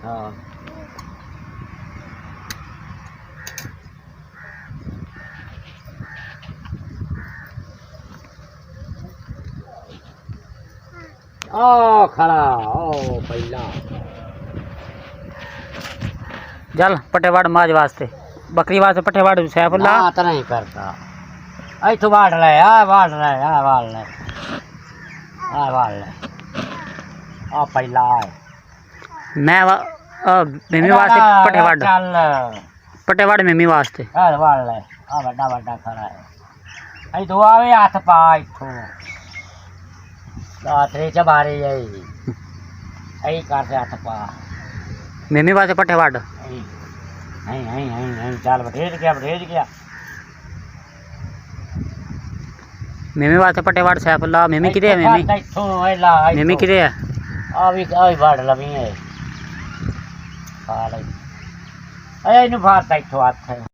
हाँ ओ खड़ा ओ पहला चल पटेवाड़ माज वास्ते बकरी वास्ते पटेवाड़ सैफुल्ला ना तो नहीं करता आई तो बाढ़ रहे आ बाढ़ रहे आ बाढ़ रहे आ बाढ़ रहे आ पहला मैं मिमी वास्ते पटेवाड़ चल पटेवाड़ मिमी वास्ते आ बाढ़ रहे आ बड़ा बड़ा खड़ा है आई दो आवे हाथ पा इथों रात्रि च बारे आई आई कर से हाथ पा मिमी वास्ते पटेवाड़ चल भेज गया मिमी वास्ते पटेवाड़ सैफुल्ला मिमी किते है मिमी किते है आ भी बाढ़ लवी है खा ले अरे इन फाड़ता इथों हाथ